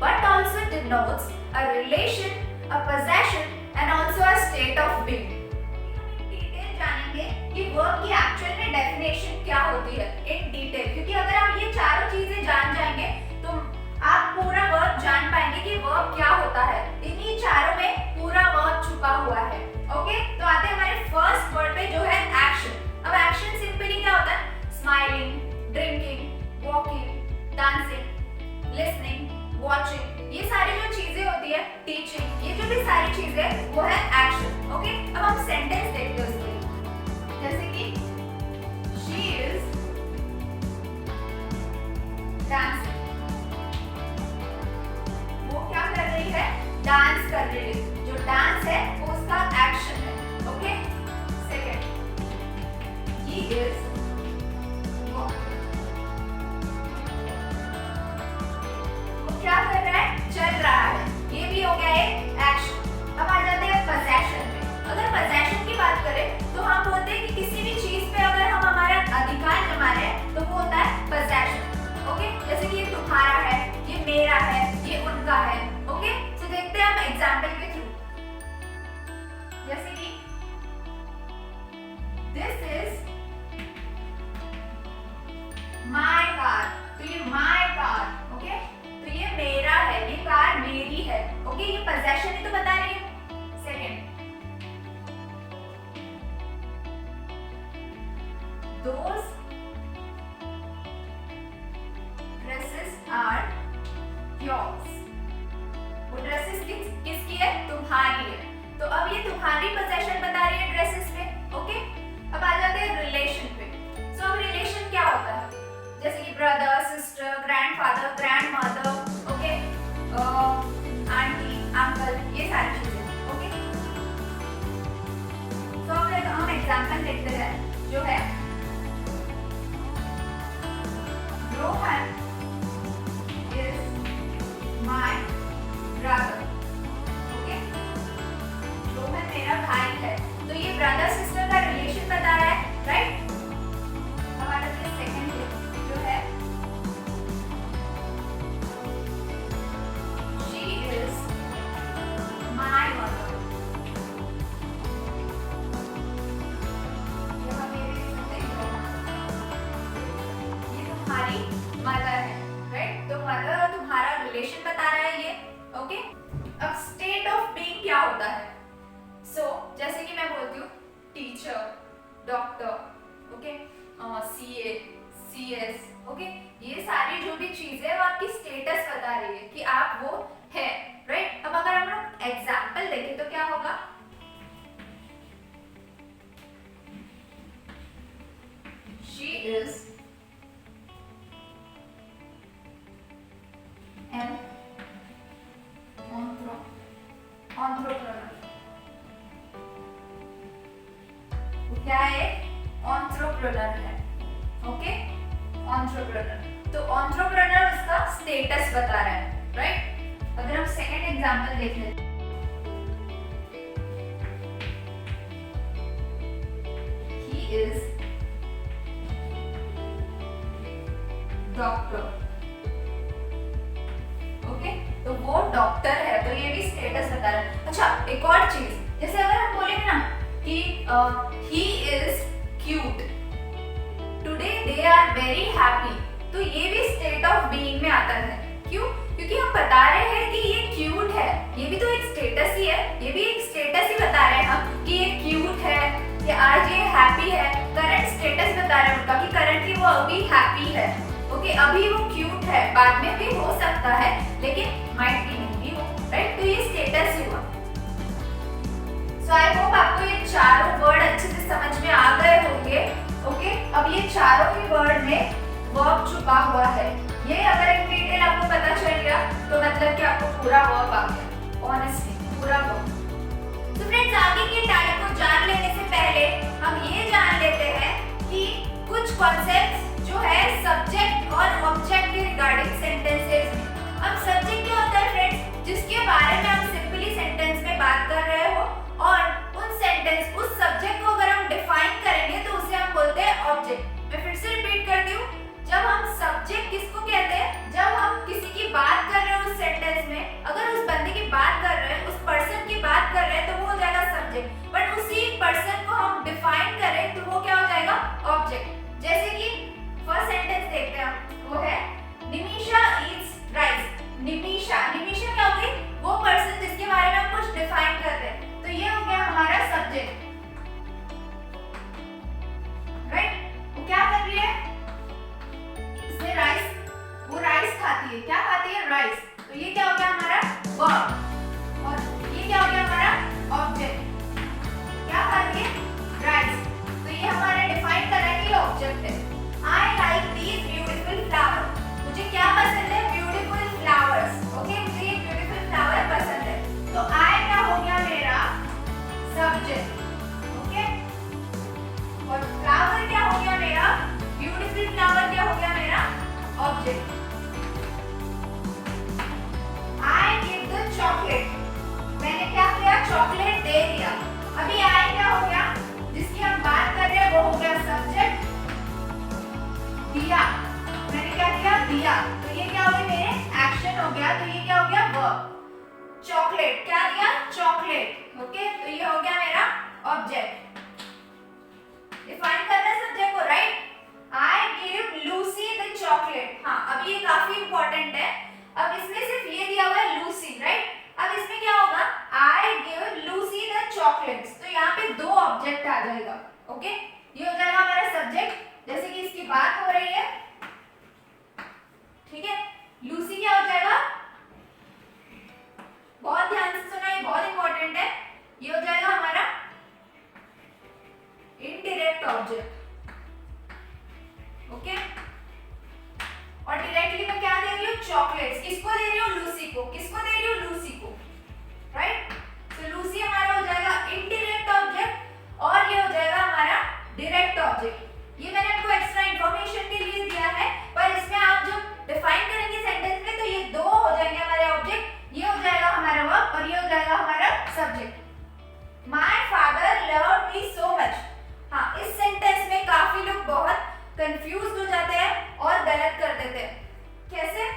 but also denotes a relation, a possession and also a state of being. Detail जानेंगे कि verb की actual में definition क्या होती है इन डिटेल, क्योंकि अगर आप ये चारों चीजें जान जाएंगे तो आप पूरा वर्ब जान पाएंगे कि वर्ब क्या होता है। इन्हीं चारों में पूरा वर्ब छुपा हुआ है। ओके, तो आते हैं हमारे फर्स्ट वर्ड पे जो है एक्शन। अब एक्शन सिंपली क्या होता है? Smiling, drinking, walking, dancing, listening, watching, ये सारी जो चीजें होती है, टीचिंग, ये जो भी सारी चीजें वो है एक्शन। ओके, अब हम सेंटेंस देखते हैं उसके, जैसे कि शी इज डांसिंग, वो क्या कर रही है? डांस कर रही है। जो डांस है वो उसका एक्शन है। ओके, सेकंड, ही इज क्या कर रहा है? चल रहा है। ये भी हो गया एक एक्शन। अब आ जाते हैं पोजेशन पे। अगर पोजेशन की बात करें तो हम बोलते हैं कि किसी भी चीज पे अगर हम हमारा अधिकार जमा रहे हैं तो वो होता है पोजेशन। ओके, जैसे कि ये तुम्हारा है, ये मेरा है, ये उनका है। ओके, तो देखते हैं हम एग्जांपल के थ्रू, जैसे कि दिस इज माय कार, तो ये माय कार। ओके, तो ये मेरा है, ये कार मेरी है। ओके, ये पोजेशन ही तो बता रही है। Second, those dresses are yours, वो ड्रेसेस किसकी है? तुम्हारी है। तो अब ये तुम्हारी पोजेशन बता रही है ड्रेसेस पे। ओके, अब आ जाते हैं रिलेशन पे। सो अब रिलेशन क्या होता है? जैसे कि brother, sister, grandfather, grandmother, okay, aunty, uncle, ये सारी चीजें। ओके, तो अब हम एग्जांपल देखते हैं जो है Rohan is my brother. Okay, Rohan मेरा भाई है। तो ये ब्रदर सिस्टर का रिलेशन बता रहा है, राइट? हमारा सेकंड जो है she is my mother, ये तुम्हारी मदर है, राइट? तो मदर और तुम्हारा रिलेशन बता रहा है ये। ओके, अब स्टेट ऑफ बीइंग क्या होता है? सो जैसे कि मैं बोलती हूँ teacher, doctor, okay, CA, CS, okay, ये सारी जो भी चीजें वो आपकी स्टेटस बता रही है कि आप वो है, राइट? अब अगर हम लोग एग्जांपल देखें तो क्या होगा? शी इज एन एंटरप्रेन्योर, क्या है? एंटरप्रेन्योर है। ओके, एंटरप्रेन्योर, तो एंटरप्रेन्योर उसका स्टेटस बता रहा है, राइट? अगर हम सेकंड एग्जांपल देख लें, ही इज डॉक्टर। ओके, तो वो डॉक्टर है, तो ये भी स्टेटस बता रहा है। अच्छा, एक और चीज, जैसे अगर हम बोलेंगे ना कि he is cute, today they are very happy, तो ये भी state of being में आता है। क्यों? क्योंकि हम बता रहे हैं कि ये क्यूट है, ये भी तो एक स्टेटस ही है, ये भी एक स्टेटस ही बता रहे हैं हम कि ये क्यूट है, ये आज ये हैप्पी है। करंट स्टेटस बता रहे हैं उनका कि करंटली वो अभी हैप्पी है। ओके, अभी वो क्यूट है, बाद में भी हो सकता है लेकिन माइट भी नहीं भी हो, राइट? तो ये स्टेटस ही हुआ। सो आई होप आपको ये चारों वर्ड अच्छे से समझ में आ गए होंगे। ओके, अब ये चारों ही वर्ड में वर्ब छुपा हुआ है। ये अगर एक डिटेल आपको पता चल गया तो मतलब कि आपको पूरा वर्ब आ गया, ऑनेस्टली पूरा वर्ब। तो फ्रेंड्स, आगे के टाइप को जान लेने से पहले हम ये जान लेते हैं कि कुछ कॉन्सेप्ट्स जो है सब्जेक्ट और ऑब्जेक्ट के रिगार्डिंग सेंटेंसेस में। अब सब्जेक्ट क्या होता है फ्रेंड्स? जिसके बारे में हम सिंपली सेंटेंस में बात कर रहे हो, और उन सेंटेंस उस सब्जेक्ट को अगर हम डिफाइन करेंगे तो उसे हम बोलते हैं ऑब्जेक्ट। मैं फिर से रिपीट करती हूँ, जब हम सब्जेक्ट किसको कहते हैं? जब हम किसी की बात कर रहे हो उस सेंटेंस खाती है, क्या खाती है? राइस। तो ये क्या हो गया हमारा? वर्ब। और ये क्या हो गया हमारा? ऑब्जेक्ट। क्या खाती है? राइस। तो ये हमारा डिफाइन कर रहा है कि ऑब्जेक्ट है। I like these beautiful flower. मुझे क्या पसंद है? Beautiful flowers. ओके, मुझे ये ब्यूटीफुल फ्लावर पसंद है। तो आई क्या हो गया मेरा? सब्जेक्ट। ओके, और फ्लावर क्या हो गया मेरा? ब्यूटीफुल फ्लावर क्या हो गया मेरा? Object. I give the chocolate. मैंने क्या किया? चॉकलेट दे दिया। अभी आई क्या हो गया? जिसकी हम बात कर रहे हैं वो हो गया सब्जेक्ट। दिया, मैंने क्या किया? दिया। तो ये क्या हो गया? मेरे एक्शन हो गया। तो ये क्या हो गया? वर्ब। चॉकलेट, क्या दिया? चॉकलेट। ओके, तो ये हो गया मेरा ऑब्जेक्ट। डिफाइन करना सब्जेक्ट को, right? I give Lucy the chocolate. हाँ, अब ये काफी इंपॉर्टेंट है। अब इसमें सिर्फ ये दिया हुआ है लूसी, राइट? अब इसमें क्या होगा? I give Lucy the chocolates. तो यहाँ पे दो ऑब्जेक्ट आ जाएगा। ओके, ये हो जाएगा हमारा सब्जेक्ट, जैसे कि इसकी बात हो रही है। ठीक है, लूसी क्या हो जाएगा? बहुत ध्यान से सुना, ये बहुत इंपॉर्टेंट है। ये हो जाएगा हमारा इनडायरेक्ट ऑब्जेक्ट। ओके, और डायरेक्टली मैं क्या दे रही हूँ? चॉकलेट्स। किसको दे रही हूँ? लूसी को। किसको दे रही हूँ? लूसी को, राइट? तो लूसी हमारा हो जाएगा इनडायरेक्ट ऑब्जेक्ट और ये हो जाएगा हमारा डायरेक्ट ऑब्जेक्ट। ये मैंने आपको एक्स्ट्रा इंफॉर्मेशन के लिए दिया है, पर इसमें आप जो डिफाइन करेंगे सेंटेंस में तो ये दो हो जाएंगे हमारे ऑब्जेक्ट। ये हो जाएगा हमारा वर्ब और ये हो जाएगा हमारा subject. My father loved me so much. हाँ, इस सेंटेंस में काफी लोग बहुत कंफ्यूज हो जाते हैं और गलत कर देते हैं। कैसे?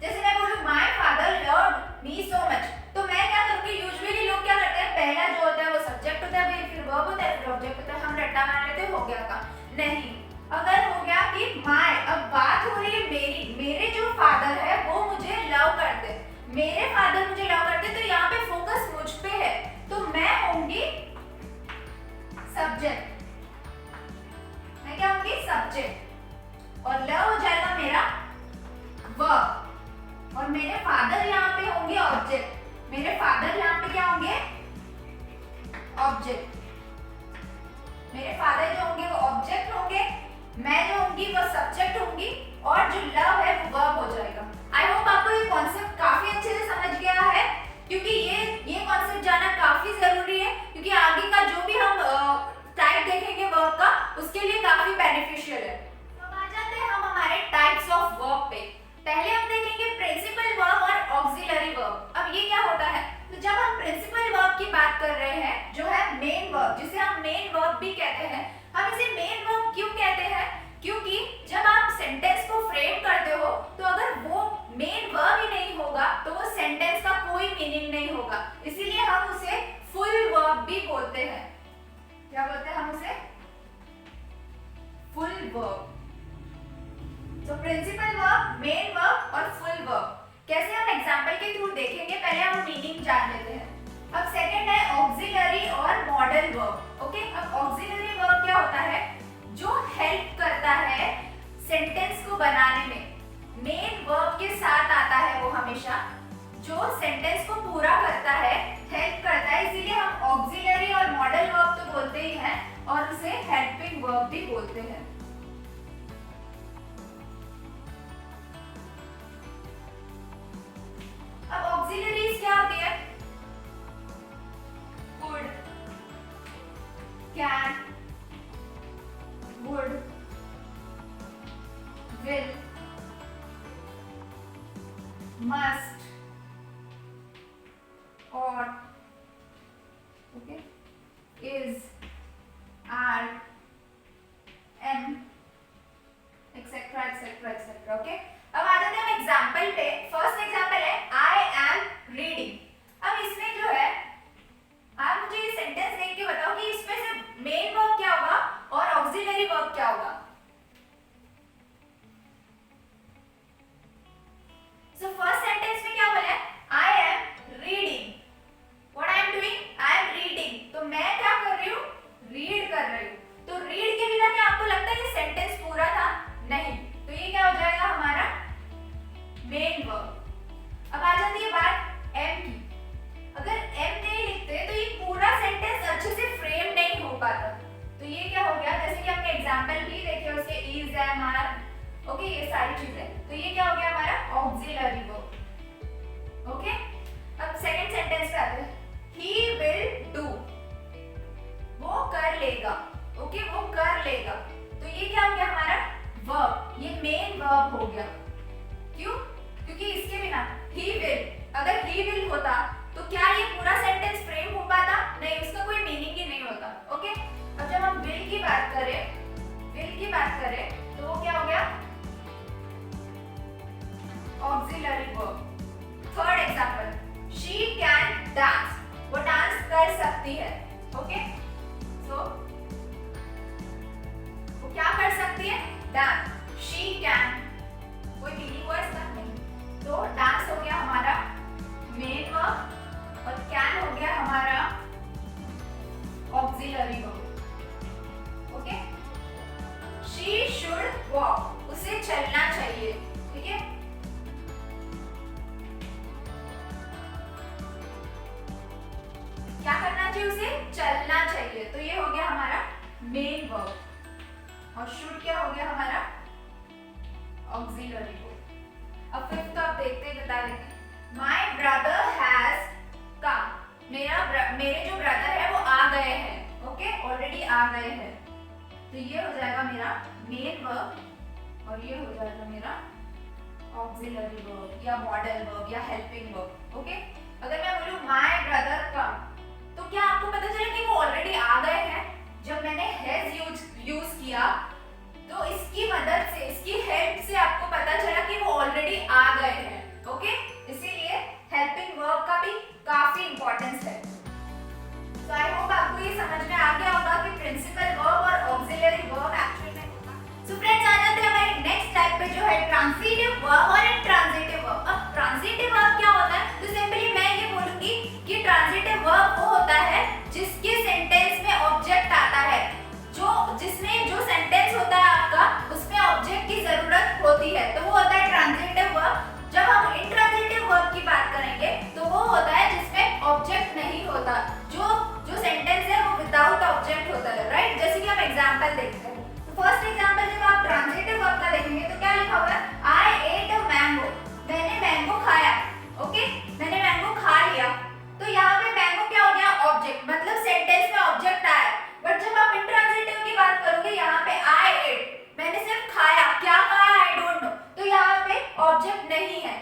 जैसे मैं बोलूं my father loved me so much, तो मैं क्या करूंगी? यूजुअली लोग क्या करते हैं? पहला जो होता है वो सब्जेक्ट होता है, फिर वर्ब होता है, फिर ऑब्जेक्ट होता है। हम रट्टा मार लेते हैं, हो गया काम। नहीं, अगर हो गया कि माय, अब बात हो रही है मेरी, मेरे जो फादर है वो मुझे लव करते हैं, मेरे फादर मुझे लव करते हैं, तो यहाँ पे फोकस मुझ पे है, तो मैं होंगी सब्जेक्ट। मैं क्या होंगी? सब्जेक्ट। और लव हो जाएगा मेरा वर्ब और मेरे फादर यहाँ पे होंगे ऑब्जेक्ट। मेरे फादर यहाँ पे क्या होंगे? ऑब्जेक्ट। मेरे फादर जो होंगे वो ऑब्जेक्ट होंगे, मैं जो होंगी वो सब्जेक्ट होंगी और जो लव है वो वर्ब हो जाएगा। आई होप आपको ये कॉन्सेप्ट काफी अच्छे से समझ गया है, क्योंकि ये कॉन्सेप्ट जाना काफी जरूरी है, क्योंकि आगे का जो भी हम टाइप देखेंगे वर्ब का उसके लिए काफी बेनिफिशियल है। तो आ जाते हैं हम हमारे टाइप्स ऑफ वर्ब पे। पहले हम देखेंगे प्रिंसिपल वर्ब और ऑक्सिलरी वर्ब। अब ये क्या होता है? तो जब हम प्रिंसिपल वर्ब की बात कर रहे हैं, जो है मेन वर्ब, जिसे हम मेन वर्ब भी कहते हैं, हम इसे मेन वर्ब क्यों कहते हैं? क्योंकि जब आप सेंटेंस को फ्रेम करते हो तो अगर वो मेन वर्ब ही नहीं होगा तो वो सेंटेंस का कोई मीनिंग नहीं होगा, इसीलिए हम उसे फुल वर्ब भी बोलते हैं। क्या बोलते हैं हम उसे? Full verb. तो प्रिंसिपल वर्ब, मेन वर्ब और फुल वर्ब कैसे हम एग्जांपल के थ्रू देखेंगे। पहले हम मीनिंग जान लेते हैं। अब सेकंड है ऑक्सिलरी और मॉडल वर्ब। ओके, अब ऑक्सिलरी वर्ब क्या होता है? जो हेल्प करता है सेंटेंस को बनाने में। मेन वर्ब के साथ आता है वो हमेशा, जो सेंटेंस को पूरा करता है, हेल्प करता है, इसीलिए हम ऑक्सिलरी और मॉडल वर्ब तो बोलते ही हैं और उसे हेल्पिंग वर्ब भी बोलते हैं। अब ऑक्सिलरीज क्या होती है? Could, can, would, will, must, ought, okay, is, are, am, etc etc etc। Okay, अब आ जाते हैं हम एग्जांपल पे। फर्स्ट एग्जांपल है आई एम रीडिंग। अब इसमें जो है, आप मुझे ये सेंटेंस देख के बताओ कि इसमें से मेन वर्ब क्या होगा और ऑक्सिलरी वर्ब क्या होगा। सो फर्स्ट सेंटेंस में क्या बोला है? I am reading. What I am doing? I am reading. तो मैं क्या कर रही हूँ? रीड कर रही हूँ। तो रीड के बिना क्या आपको लगता है कि सेंटेंस पूरा था? नहीं। तो ये क्या हो जाएगा हमारा? क्यों? क्योंकि इसके बिना ही विल, अगर ही विल होता तो क्या ये पूरा सेंटेंस फ्रेम हो पाता? नहीं, उसका कोई मीनिंग ही नहीं होता। ओके, अब जब हम विल की बात करें तो वो क्या हो गया? Auxiliary verb. Third example, she can dance, वो डांस कर सकती है। ओके, सो वो क्या कर सकती है? डांस। शी कैन, कोई मीनिंग हुआ इसका? नहीं। तो डांस हो गया हमारा मेन वर्ब और कैन हो गया हमारा auxiliary verb. Okay, she should walk, उसे चलना चाहिए। ठीक है, क्या करना चाहिए? उसे चलना चाहिए। तो ये हो गया हमारा मेन वर्ब और शुड क्या हो गया हमारा? Auxiliary verb. अब फिफ्थ आप देखते हैं, बता देंगे। माय ब्रदर हैज कम, मेरे जो ब्रदर है वो आ गए हैं। ओके, ऑलरेडी आ गए हैं। तो ये हो जाएगा मेरा मेन वर्ब और ये हो जाएगा मेरा ऑक्सिलरी वर्ब या मॉडल वर्ब या हेल्पिंग वर्ब। ओके, अगर मैं बोलूं माय ब्रदर कम, तो क्या आपको पता चला कि वो ऑलरेडी आ गए हैं? जब मैंने हैज यूज किया तो इसकी मदद से, इसकी हेल्प से आपको पता चला कि वो ऑलरेडी आ गए हैं। ओके, इसीलिए हेल्पिंग वर्ब का भी काफी इंपॉर्टेंस है। तो आई होप आपको ये समझ में आ गया होगा कि प्रिंसिपल वर्ब और ऑक्सिलरी वर्ब एक्चुअल में होगा। सो फ्रेंड्स, आ जाते हैं हमारे नेक्स्ट टाइप पे जो है ट्रांजिटिव वर्ब और इंट्रांजिटिव वर्ब। अब ट्रांजिटिव वर्ब क्या होता है? तो सिंपली मैं ये बोलूंगी कि ट्रांजिटिव वर्ब वो होता है जिसके सेंटेंस में ऑब्जेक्ट आता है, जिसमें जो सेंटेंस होता है आपका उसमें ऑब्जेक्ट की जरूरत होती है, तो वो होता है ट्रांजिटिव वर्ब। जब हम इंट्रांजिटिव वर्ब की बात करेंगे तो वो होता है जिसमें ऑब्जेक्ट नहीं होता, जो सेंटेंस है वो विदाउट ऑब्जेक्ट होता है। राइट, जैसे कि हम एग्जांपल देखते हैं। तो फर्स्ट एग्जांपल जब आप ट्रांजिटिव वर्ब का देखेंगे तो क्या लिखा हुआ है? आई एट अ मैंगो, मैंने मैंगो खाया। ओके, मैंने मैंगो खा लिया। तो यहाँ पे मैंगो क्या हो गया? ऑब्जेक्ट, मतलब सेंटेंस में ऑब्जेक्ट आया। बट जब आप इंट्रांजिटिव की बात करोगे, यहाँ पे आई एट, मैंने सिर्फ खाया, क्या खाया आई डोंट नो, तो यहाँ पे ऑब्जेक्ट नहीं है।